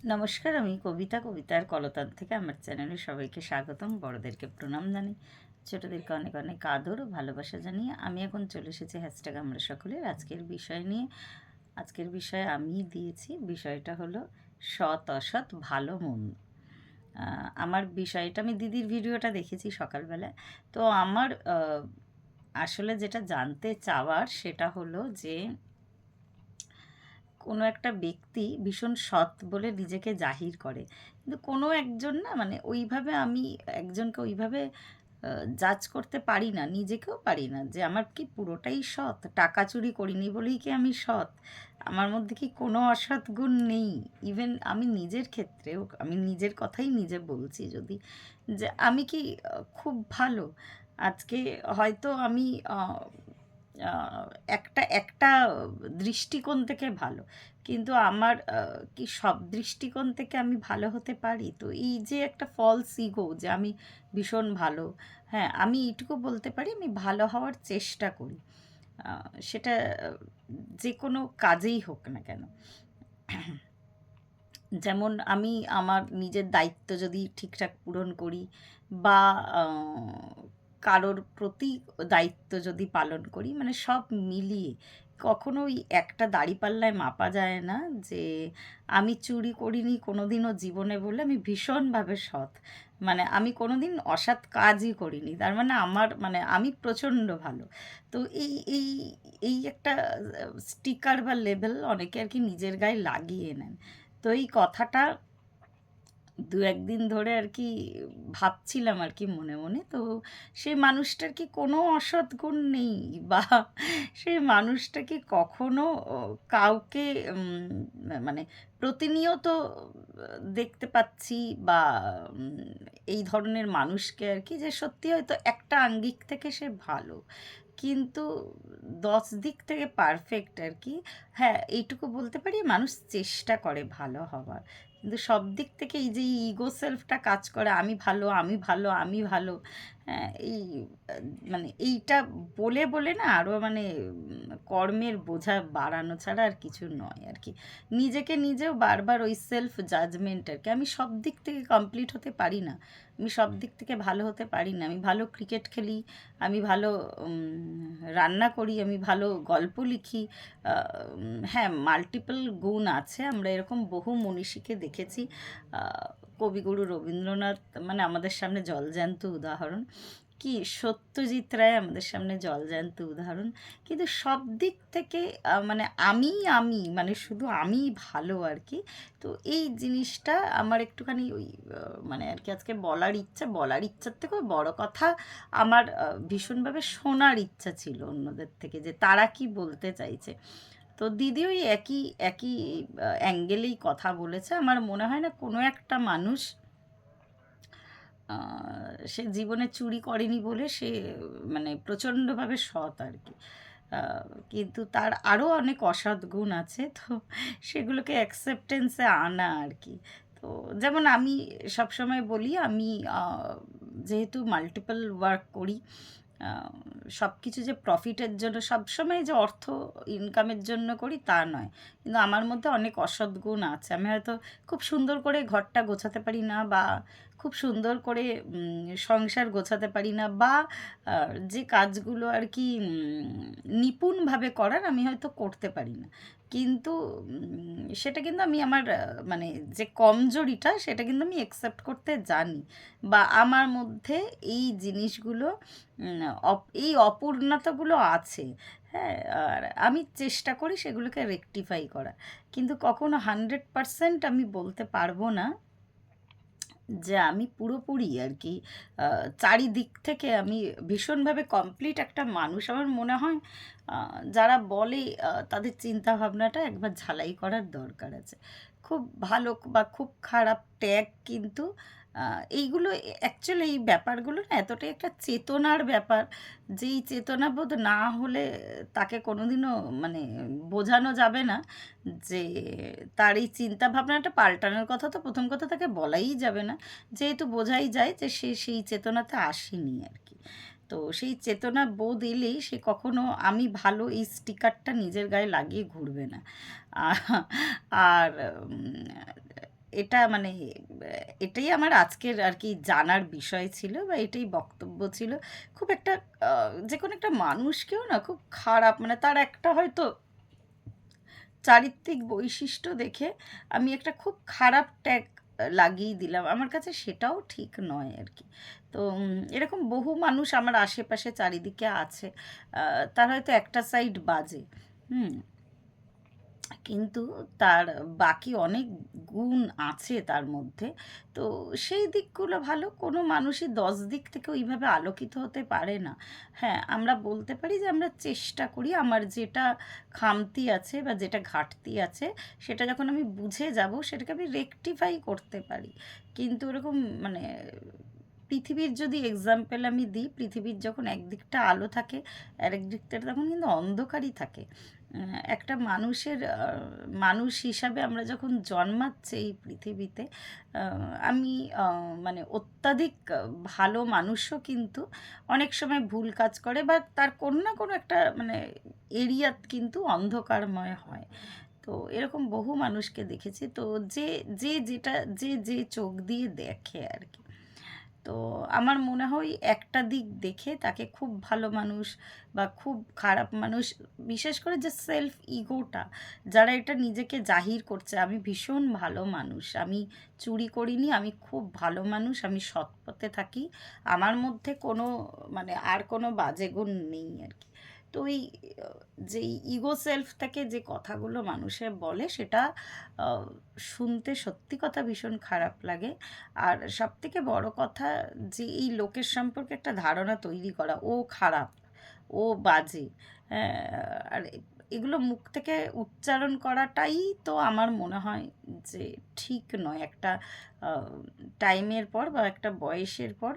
নমস্কার, আমি কবিতার কলতান থেকে আমার চ্যানেলে সবাইকে স্বাগতম। বড়দেরকে প্রণাম জানাই, ছোটদেরকে অনেক অনেক আদর ও ভালোবাসা জানিয়ে আমি এখন চলে এসেছি হ্যাশট্যাগ আমরা সকলের আজকের বিষয় নিয়ে। আজকের বিষয় আমি দিয়েছি, বিষয়টা হলো সৎ অসৎ, ভালো মন্দ। আমার বিষয়টা আমি দিদির ভিডিওটা দেখেছি সকালবেলায়। তো আমার আসলে যেটা জানতে চাওয়ার সেটা হলো যে কোনো একটা ব্যক্তি ভীষণ সৎ বলে নিজেকে জাহির করে, কিন্তু কোনো একজন না, মানে ওইভাবে আমি একজনকে ওইভাবে জাজ করতে পারি না, নিজেকেও পারি না যে আমার কি পুরোটাই সৎ, টাকা চুরি করিনি বলেই কি আমি সৎ, আমার মধ্যে কি কোনো অসৎ গুণ নেই। ইভেন আমি নিজের ক্ষেত্রেও আমি নিজের কথাই নিজে বলছি, যদি যে আমি কি খুব ভালো আজকে হয়তো আমি আহ, একটা একটা দৃষ্টিকোণ থেকে ভালো, কিন্তু আমার কি সব দৃষ্টিকোণ থেকে আমি ভালো হতে পারি? তো এই যে একটা ফলস ইগো যে আমি ভীষণ ভালো, হ্যাঁ আমি এইটুকু বলতে পারি আমি ভালো হওয়ার চেষ্টা করি। সেটা যে কোনো কাজেই হোক না কেন। যেমন আমি আমার নিজের দায়িত্ব যদি ঠিকঠাক পূরণ করি, বা কারোর প্রতি দায়িত্ব যদি পালন করি, মানে সব মিলিয়ে কখনোই একটা দাঁড়িপাল্লায় মাপা যায় না যে আমি চুরি করিনি কোনোদিনও জীবনে বলে আমি ভীষণভাবে সৎ। মানে আমি কোনোদিন অসৎ কাজই করিনি, তার মানে আমার মানে আমি প্রচণ্ড ভালো। তো এই এই এই একটা স্টিকার বা লেবেল অনেকে আর কি নিজের গায়ে লাগিয়ে নেন। তো এই কথাটা দু একদিন ধরে আর কি ভাবছিলাম আর কি মনে মনে। তো সেই মানুষটার কি কোনো অসৎ গুণ নেই, বা সেই মানুষটা কি কখনো কাউকে মানে প্রতিনিয়ত দেখতে পাচ্ছি, বা এই ধরনের মানুষকে আর কি, যে সত্যি হয়তো একটা আঙ্গিক থেকে সে ভালো, কিন্তু 10 দিক থেকে পারফেক্ট আর কি। হ্যাঁ, এইটুকু বলতে পারি মানুষ চেষ্টা করে ভালো হওয়ার, কিন্তু সব দিক থেকে এই যে ইগো সেলফটা কাজ করে, আমি ভালো আমি ভালো আমি ভালো। হ্যাঁ, এই মানে এইটা বলে বলে না আরও মানে কর্মের বোঝা বাড়ানো ছাড়া আর কিছু নয় আর কি। নিজেকে নিজেও বারবার ওই সেলফ জাজমেন্ট আর কি, আমি সব দিক থেকে কমপ্লিট হতে পারি না, আমি সব দিক থেকে ভালো হতে পারি না। আমি ভালো ক্রিকেট খেলি, আমি ভালো রান্না করি, আমি ভালো গল্প লিখি। হ্যাঁ, মাল্টিপল গুণ আছে, আমরা এরকম বহু মনীষীকে দেখেছি। কবিগুরু রবীন্দ্রনাথ মানে আমাদের সামনে জলজ্যান্ত উদাহরণ, কি সত্যজিৎ রায় আমাদের সামনে জলজ্যান্ত উদাহরণ। কিন্তু সব দিক থেকে মানে আমি মানে শুধু আমি ভালো আর কি। তো এই জিনিসটা আমার একটুখানি ওই মানে আর কি আজকে বলার ইচ্ছার থেকেও বড় কথা, আমার ভীষণভাবে শোনার ইচ্ছা ছিল অন্যদের থেকে, যে তারা কি বলতে চাইছে। তো দিদি ওই একই একই অ্যাঙ্গেলেই কথা বলেছে। আমার মনে হয় না কোনো একটা মানুষ সে জীবনে চুরি করেনি বলে সে মানে প্রচণ্ডভাবে সৎ আর কি। কিন্তু তার আরও অনেক অসৎ গুণ আছে, তো সেগুলোকে অ্যাকসেপ্টেন্সে আনা আর কি। তো যেমন আমি সবসময় বলি, আমি যেহেতু মাল্টিপল ওয়ার্ক করি, সব কিছু যে প্রফিটের জন্য সবসময় যে অর্থ ইনকামের জন্য করি তা নয়, কিন্তু আমার মধ্যে অনেক অসৎ গুণ আছে। আমি হয়তো খুব সুন্দর করে ঘরটা গোছাতে পারি না, বা খুব সুন্দর করে সংসার গোছাতে পারি না, বা যে কাজগুলো আর কি নিপুণভাবে করার আমি হয়তো করতে পারি না। কিন্তু সেটা কিন্তু আমি আমার মানে যে কমজোরিটা সেটা কিন্তু আমি অ্যাকসেপ্ট করতে জানি, বা আমার মধ্যে এই জিনিসগুলো এই অপূর্ণতাগুলো আছে। হ্যাঁ, আর আমি চেষ্টা করি সেগুলোকে রেকটিফাই করা, কিন্তু কখনো 100% আমি বলতে পারবো না যে আমি পুরোপুরি আর কি চারিদিক থেকে আমি ভীষণভাবে কমপ্লিট একটা মানুষ। আমার মনে হয় যারা বলে তাদের চিন্তা ভাবনাটা একবার ঝালাই করার দরকার আছে। খুব ভালো বা খুব খারাপ ট্যাগ, কিন্তু এইগুলো অ্যাকচুয়ালি এই ব্যাপারগুলো না এতটাই একটা চেতনার ব্যাপার, যেই চেতনাবোধ না হলে তাকে কোনোদিনও মানে বোঝানো যাবে না যে তার এই চিন্তা ভাবনাটা পাল্টানোর কথা। তো প্রথম কথা তাকে বলাই যাবে না, যেহেতু বোঝাই যায় যে সে সেই চেতনাতে আসেনি আর কি। তো সেই চেতনা বোধ এলেই সে কখনো আমি ভালো এই স্টিকারটা নিজের গায়ে লাগিয়ে ঘুরবে না। আর এটা মানে এটাই আমার আজকের আর কি জানার বিষয় ছিল বা এটাই বক্তব্য ছিল। খুব একটা যে কোনো একটা মানুষকেও না খুব খারাপ মানে তার একটা হয়তো চারিত্রিক বৈশিষ্ট্য দেখে আমি একটা খুব খারাপ ট্যাগ লাগিয়ে দিলাম। আমার কাছে সেটাও ঠিক নয় আর কি। তো এরকম বহু মানুষ আমার আশেপাশে চারিদিকে আছে। তার হয়তো একটা সাইড বাজে। হুম? কিন্তু তার বাকি অনেক গুণ আছে তার মধ্যে। তো সেই দিকগুলো ভালো। কোনো মানুষই ১০ দিক থেকে ওইভাবে আলোকিত হতে পারে না। হ্যাঁ, আমরা বলতে পারি যে আমরা চেষ্টা করি আমার যেটা খামতি আছে বা যেটা ঘাটতি আছে সেটা যখন আমি বুঝে যাব সেটাকে আমি রেকটিফাই করতে পারি। কিন্তু ওরকম মানে পৃথিবীর যদি এক্সাম্পল আমি দিই, পৃথিবীর যখন একদিকটা আলো থাকে আর একদিকটা তখন কিন্তু অন্ধকারই থাকে। একটা মানুষের মানুষ হিসাবে আমরা যখন জন্মাচ্ছি এই পৃথিবীতে আমি মানে অত্যাধিক ভালো মানুষও কিন্তু অনেক সময় ভুল কাজ করে বা তার কোনো না কোনো একটা মানে এরিয়া কিন্তু অন্ধকারময় হয়। তো এরকম বহু মানুষকে দেখেছি। তো যে যেটা যে চোখ দিয়ে দেখে আর কি। তো আমার মনে হয় একটা দিক দেখে তাকে খুব ভালো মানুষ বা খুব খারাপ মানুষ, বিশেষ করে যে সেলফ ইগোটা, যারা এটা নিজেকে জাহির করছে আমি ভীষণ ভালো মানুষ, আমি চুরি করিনি, আমি খুব ভালো মানুষ, আমি সৎ পথে থাকি, আমার মধ্যে কোনো মানে আর কোনো বাজে গুণ নেই আর কি। তো ওই যে ইগো সেলফ থেকে যে কথাগুলো মানুষের বলে সেটা আহ, শুনতে সত্যি কথা ভীষণ খারাপ লাগে। আর সবথেকে বড় কথা যে এই লোকের সম্পর্কে একটা ধারণা তৈরি করা, ও খারাপ, ও বাজে, হ্যাঁ, আর এগুলো মুখ থেকে উচ্চারণ করাটাই তো আমার মনে হয় যে ঠিক নয়। একটা টাইমের পর বা একটা বয়সের পর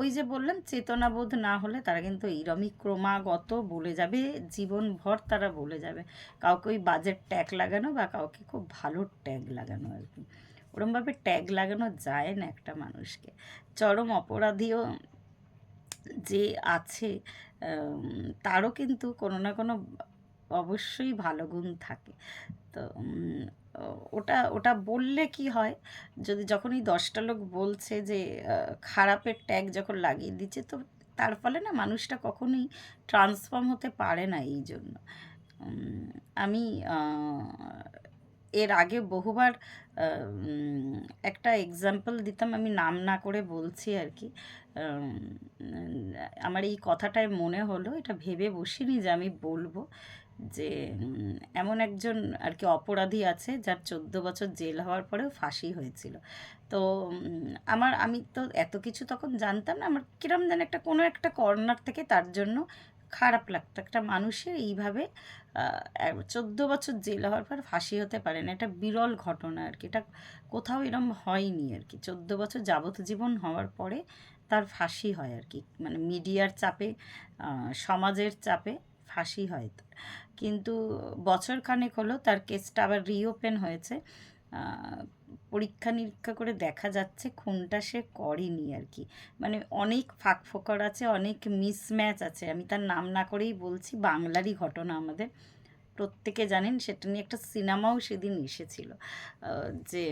ওই যে বললাম চেতনাবোধ না হলে তারা কিন্তু এইরমই ক্রমাগত বলে যাবে, জীবনভর তারা বলে যাবে। কাউকে ওই বাজের ট্যাগ লাগানো বা কাউকে খুব ভালো ট্যাগ লাগানো আর কি, ওরমভাবে ট্যাগ লাগানো যায় না একটা মানুষকে। চরম অপরাধীও যে আছে তারও কিন্তু কোনো না কোনো অবশ্যই ভালো গুণ থাকে। তো ওটা ওটা বললে কি হয়, যদি যখনই ১০টা লোক বলছে যে খারাপের ট্যাগ যখন লাগিয়ে দিচ্ছে তো তার ফলে না মানুষটা কখনোই ট্রান্সফর্ম হতে পারে না এই জন্য। উম, আমি এর আগে বহুবার একটা এক্সাম্পল দিতাম, আমি নাম না করে বলছি আর কি। উম, আমার এই কথাটায় মনে হলো, এটা ভেবে বসিনি যে আমি বলবো যে এমন একজন আর কি অপরাধী আছে যার ১৪ বছর জেল হওয়ার পরেও ফাঁসি হয়েছিল। তো আমি তো এত কিছু তখন জানতাম না, আমার কিরম যেন একটা কোনো একটা কর্নার থেকে তার জন্য খারাপ লাগতো। একটা মানুষের এইভাবে ১৪ বছর জেল হওয়ার পর ফাঁসি হতে পারে না, এটা বিরল ঘটনা আর কি, এটা কোথাও এরম হয়নি আর কি। ১৪ বছর যাবজ্জীবন হওয়ার পরে তার ফাঁসি হয় আর কি, মানে মিডিয়ার চাপে সমাজের চাপে ফাঁসি হয় তার। কিন্তু বছর খানেক হলো তার কেসটা আবার রিওপেন হয়েছে। আহ, পরীক্ষা নিরীক্ষা করে দেখা যাচ্ছে খুনটা সে করেনি আর কি। মানে অনেক ফাঁক ফোকর আছে, অনেক মিসম্যাচ আছে, আমি তার নাম না করেই বলছি, বাংলারই ঘটনা আমাদের প্রত্যেকে জানেন, সেটা নিয়ে একটা সিনেমাও সেদিন এসেছিল। যে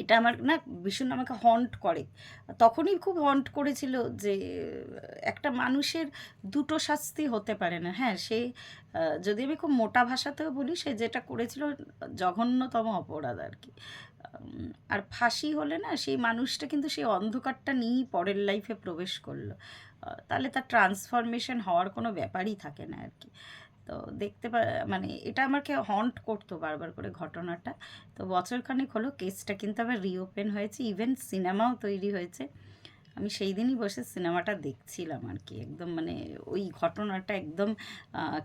এটা আমার না ভীষণ আমাকে হন্ট করে, তখনই খুব হন্ট করেছিল যে একটা মানুষের দুটো শাস্তি হতে পারে না। হ্যাঁ, সে যদি আমি খুব মোটা ভাষাতেও বলি, সে যেটা করেছিল জঘন্যতম অপরাধ আর কি। আর ফাঁসি হলে না সেই মানুষটা কিন্তু সেই অন্ধকারটা নিয়েই পরের লাইফে প্রবেশ করলো। তাহলে তার ট্রান্সফরমেশন হওয়ার কোনো ব্যাপারই থাকে না আর কি। তো দেখতে মানে এটা আমাকে হন্ট করতো বারবার করে ঘটনাটা। তো বছরখানেক হলো কেসটা কিন্তু আবার রিওপেন হয়েছে, ইভেন সিনেমাও তৈরি হয়েছে। আমি সেই দিনই বসে সিনেমাটা দেখছিলাম আর কি, একদম মানে ওই ঘটনাটা একদম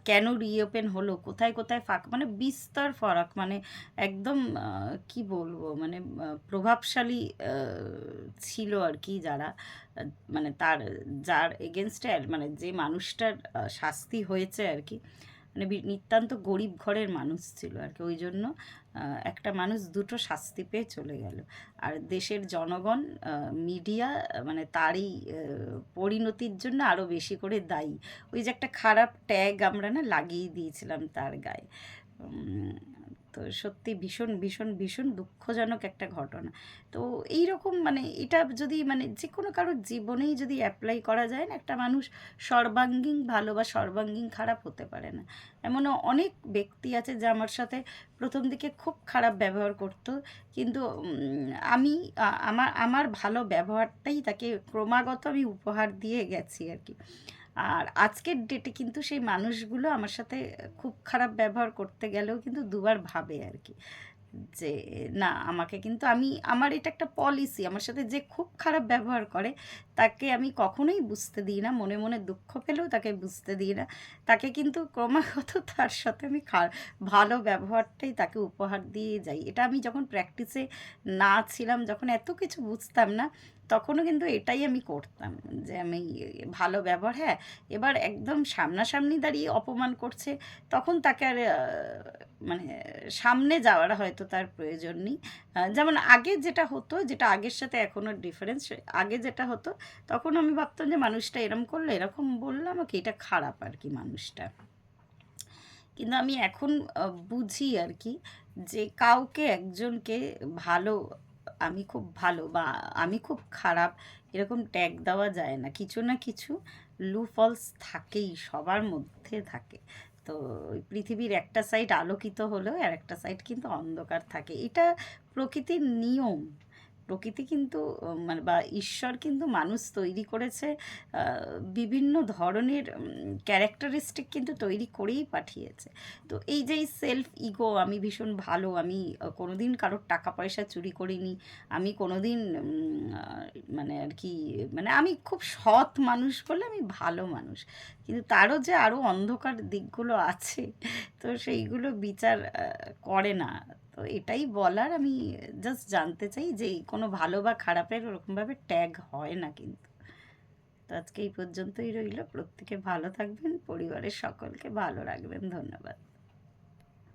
কেন রিওপেন হলো, কোথায় কোথায় ফাঁক, মানে বিস্তর ফারাক, মানে একদম কি বলবো, মানে প্রভাবশালী ছিল আর কি যারা মানে তার যার এগেনস্টে মানে যে মানুষটার শাস্তি হয়েছে আর কি, মানে নিতান্ত গরিব ঘরের মানুষ ছিল আর কি। ওই জন্য একটা মানুষ দুটো শাস্তি পেয়ে চলে গেল। আর দেশের জনগণ, মিডিয়া, মানে তারই পরিণতির জন্য আরও বেশি করে দায়ী। ওই যে একটা খারাপ ট্যাগ আমরা না লাগিয়ে দিয়েছিলাম তার গায়ে। উম, তো তো সত্যি ভীষণ ভীষণ ভীষণ দুঃখজনক একটা ঘটনা। তো এই রকম মানে এটা যদি মানে যে কোনো কারোর জীবনেই যদি অ্যাপ্লাই করা যায় না, একটা মানুষ সর্বাঙ্গীন ভালো বা সর্বাঙ্গীন খারাপ হতে পারে না। এমনও অনেক ব্যক্তি আছে যে আমার সাথে প্রথম দিকে খুব খারাপ ব্যবহার করতো, কিন্তু আমি আমার আমার ভালো ব্যবহারটাই তাকে ক্রমাগত আমি উপহার দিয়ে গেছি আর কি। আর আজকের ডেটে কিন্তু সেই মানুষগুলো আমার সাথে খুব খারাপ ব্যবহার করতে গেলেও কিন্তু দুবার ভাবে আর কি, যে না আমাকে কিন্তু আমার এটা একটা পলিসি, আমার সাথে যে খুব খারাপ ব্যবহার করে তাকে আমি কখনোই বুঝতে দিই না, মনে মনে দুঃখ পেলেও তাকে বুঝতে দিই না, তাকে কিন্তু ক্রমাগত তার সাথে আমি ভালো ব্যবহারটাই তাকে উপহার দিয়ে যাই। এটা আমি যখন প্র্যাকটিসে না ছিলাম, যখন এত কিছু বুঝতাম না, তখনও কিন্তু এটাই আমি করতাম, যে আমি ভালো ব্যবহার, হ্যাঁ এবার একদম সামনাসামনি দাঁড়িয়ে অপমান করছে, তখন তাকে আর মানে সামনে যাওয়ার হয়তো তার প্রয়োজন নেই। যেমন আগে যেটা হতো, যেটা আগের সাথে এখনও ডিফারেন্স, আগে যেটা হতো তখন আমি ভাবতাম যে মানুষটা এরম করলো, এরকম বললো আমাকে, এটা খারাপ আর কি মানুষটা। কিন্তু আমি এখন বুঝি আর কি, যে কাউকে একজনকে ভালো, আমি খুব ভালো বা আমি খুব খারাপ এরকম ট্যাগ দেওয়া যায় না, কিছু না কিছু লুফলস থাকেই, সবার মধ্যে থাকে। তো ওই পৃথিবীর একটা সাইড আলোকিত হলেও আর একটা সাইড কিন্তু অন্ধকার থাকে, এটা প্রকৃতির নিয়ম। প্রকৃতি কিন্তু মানে বা ঈশ্বর কিন্তু মানুষ তৈরি করেছে, বিভিন্ন ধরনের ক্যারেক্টারিস্টিক কিন্তু তৈরি করেই পাঠিয়েছে। তো এই যে এই সেলফ ইগো, আমি ভীষণ ভালো, আমি কোনোদিন কারোর টাকা পয়সা চুরি করিনি, আমি কোনোদিন মানে আর কি মানে আমি খুব সৎ মানুষ বলে আমি ভালো মানুষ, কিন্তু তারও যে আরও অন্ধকার দিকগুলো আছে, তো সেইগুলো বিচার করে না। তো এটাই বলার, আমি জাস্ট জানতে চাই যে কোনো ভালো বা খারাপের ওরকমভাবে ট্যাগ হয় না কিন্তু। তো আজকে এই পর্যন্তই রইল, প্রত্যেকে ভালো থাকবেন, পরিবারের সকলকে ভালো রাখবেন, ধন্যবাদ।